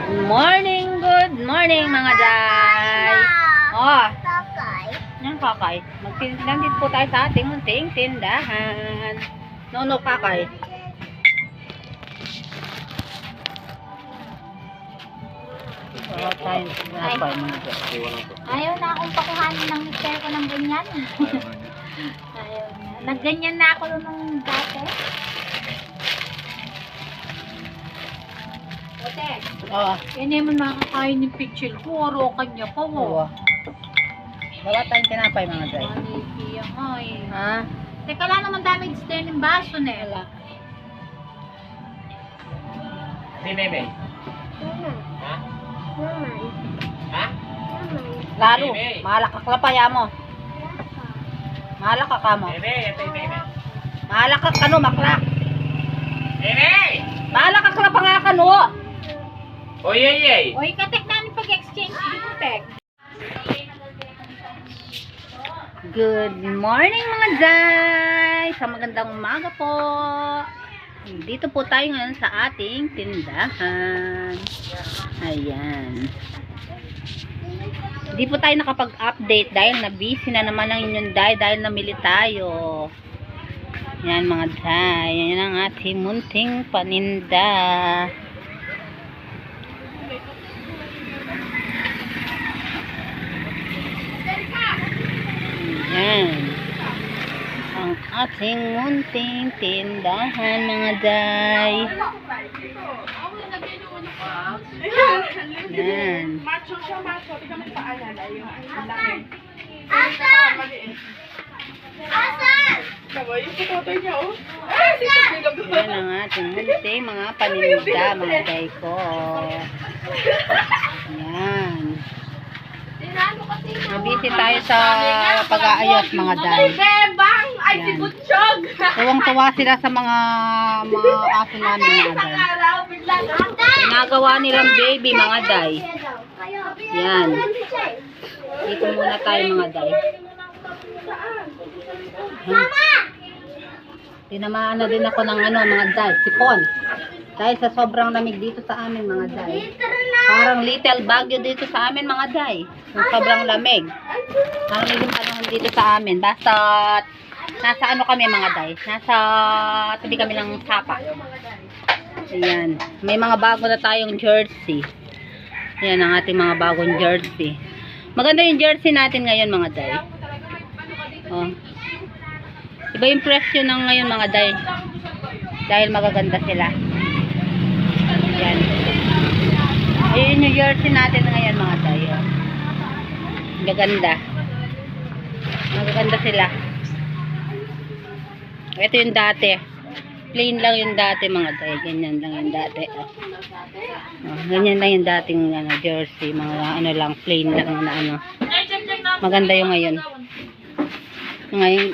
Good morning mga day. Oh, yan kakay. Nandito po tayo sa ating munting tindahan. No, kakay. Ayaw na akong pakuhanin ng mister ko ng ganyan. Ayaw na. Nagganyan na ako nung dati. Ote. Yan naman makakain ng picture ko. Oro kanya pa mo. Wala tayong tinapay mga day. Manipiya nga eh. Ha? Teka lang naman damage din yung baso na. Wala. Si Bebe. Ha? Ha? Lalo, Bebe. mahalak ka klapaya mo. Mahalak ka mo. Bebe, ito yung Bebe. Mahalak ka kano, maklak. Bebe! Mahalak ka klapa nga kano. Oy, oy, oy. Oy, katek namin pag-exchange dito, tek. Good morning mga day! Sa magandang umaga po. Dito po tayo ngayon sa ating tindahan. Ayan. Hindi po tayo nakapag-update dahil na-busy na naman ang inyong day dahil namili tayo. Yan mga day. Yan ang ating munting paninda. Yan. Ang ating munting tindahan mga day. Yan. Macho siya, macho. Tingnan mo yung paalala. Yung laki. Asan? Asan? Tama, yung tutotoy niya, oh. Ay, sisipilog. Yan ang ating munting mga paninda mga day ko. Yan. Nabisi tayo sa pag-aayos mga day. Bebang! Ay, si Yan. Butchog! Tuwang-tuwa sila sa mga aso namin mga day. Araw, bigla na. Ginagawa nilang baby mga day. Yan. Dito muna tayo mga day. Tinamaan na din ako ng mga day, sipon. Dahil sa sobrang lamig dito sa amin mga day. Parang little bagyo dito sa amin mga day. Yung sobrang lamig. Parang yung panahon dito sa amin. Basta nasa kami mga day. Nasa tabi kami ng sapa. Ayan. May mga bago na tayong jersey. Ayan ang ating mga bagong jersey. Maganda yung jersey natin ngayon mga day. Oh. Iba yung presyo ng ngayon mga day. Dahil magaganda sila. Ayan. Ayun yung jersey natin ngayon mga day. Oh. Magaganda. Magaganda sila. Ito yung dati. Plain lang yung dati mga day. Ganyan lang yung dati. Oh, ganyan lang yung dating jersey. Mga lang, plain lang na Maganda yung ngayon.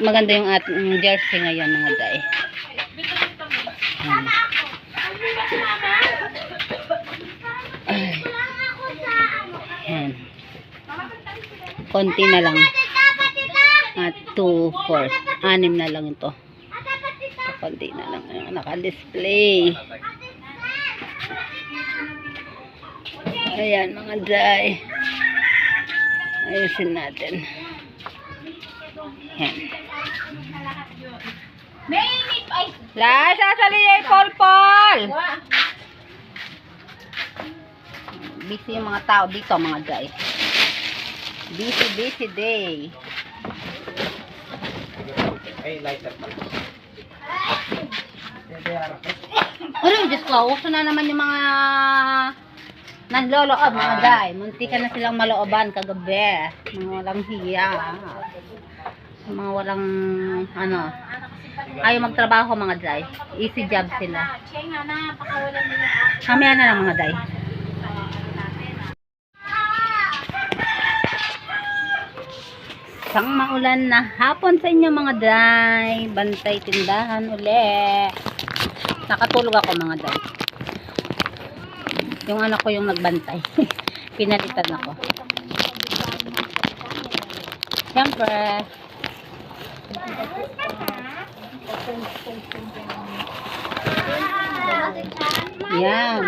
Maganda yung ating jersey ngayon mga day. Yan. Konti na lang. At 2, 4. 6 na lang ito. Konti na lang. Naka-display. Ayan mga day. Ayusin natin. Yan. La, sasali yung pol-pol. Busy yung mga tao dito mga day. Busy day. Ay, lighter pa. Ano, Diyos ko, uso na naman yung mga nanloloob, mga day. Munti ka na silang malooban kagabi. Mga walang hiya. Mga walang, ayaw magtrabaho mga day. Easy job sila. Kamaya na lang mga day. Isang maulan na hapon sa inyo mga day. Bantay tindahan uli. Nakatulog ako mga day. Yung anak ko yung nagbantay. Pinalitan ako. Siyempre. Yan.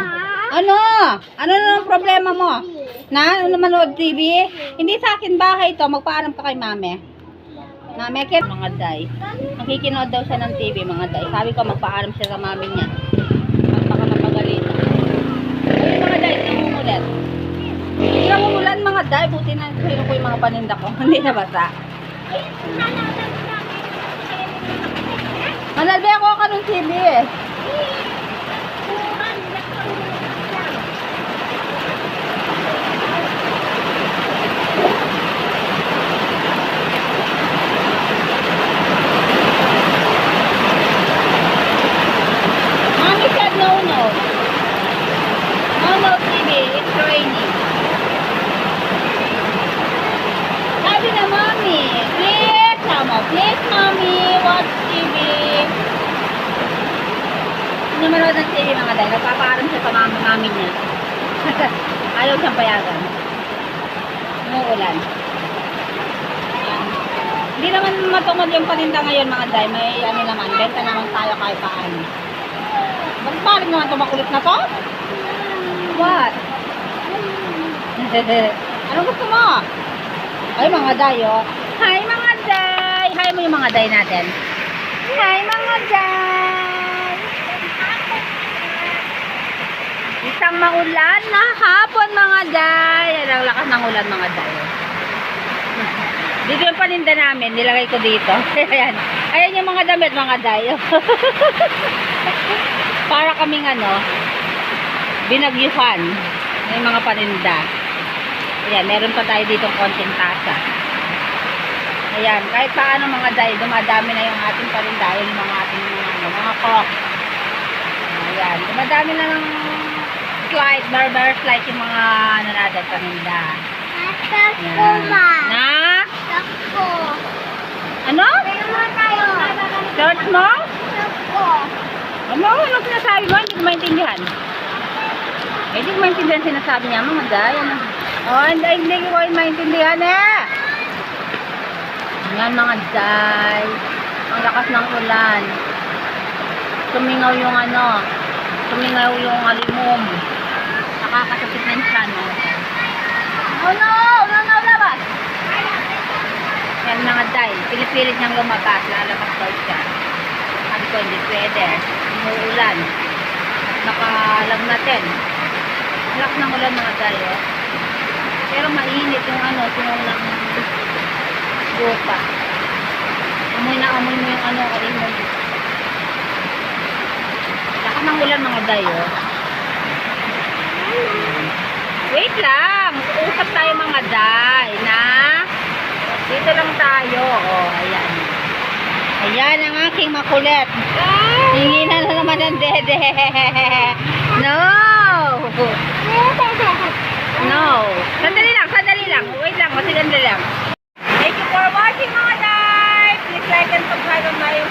Ano? Ano na ang problema mo? Na? Ano manood TV? Hindi sa akin bahay to. Magpaalam ka kay mame. Mame, mga day. Nakikinood daw siya ng TV, mga day. Sabi ko, magpaalam siya sa mami niya. At baka mapagalitan. Ayun, mga day, namumulat. Hindi namumulan, mga day. Buti na sa'yo ko yung mga paninda ko. Hindi nabasa. Manalbe ako ka ng TV eh. Mommy said no, no. No, no TV. It's raining. Sabi na mommy, please, tama, please mommy, watch TV. Hindi manood ng TV mga day. Nagpapaaram siya sa mami niya. Ayaw siyang payagan. Umuulan. Ayan. Hindi naman matungod yung paninda ngayon mga day. May ano naman, benta naman tayo kahit paano. Ba't parang naman ito makulit na to? What? Anong gusto mo? Ay mga day oh. Hi mga day! Hi mo yung mga day natin. Hi mga day! Isang maulan na hapon mga day. Ang lakas ng ulan mga day. Dito yung paninda namin, nilagay ko dito. Ayan. Ayan yung mga damit mga day. Para kaming ano, binagyuhan. May mga paninda. Ayan, meron pa tayo dito konting tasa. Ayan, kahit paano mga day, dumadami na yung ating paninda. Ayan yung mga ating mga crocs. Ayan, dumadami na ng slide, barber slide yung mga ano natin, paninda. Ayan. Na? Ano? Search mo? Ano? Ano sinasabi mo? Hindi ko maintindihan. Hindi ko maintindihan sinasabi niya mga day. Ano? Oh, hindi ko maintindihan eh. Yan mga day. Ang lakas ng ulan. Tumingaw yung ano. Tumingaw yung alimom. Nakakasakit na yung tiyan. Oh no! Ulan na labas! Yan mga day. Pinipilit niyang lumabas. Lalabas daw siya. Sabi ko hindi pwede. Umuulan. At nakalagnatin. Lakas ng ulan mga day. Oh. Pero mainit yung ano. Sinulang buta. Amoy na amoy mo yung ano. Kalimon. Lakas ng ulan mga day. Oh. Wait lang. Usap tayo mga day. Na? Dito lang tayo. Oh, ayan. Ayan ang aking makulit. Hingi na naman ng dede. No! No. Sandali lang. Wait lang, sandali lang. Thank you for watching mga day. Please like and subscribe on my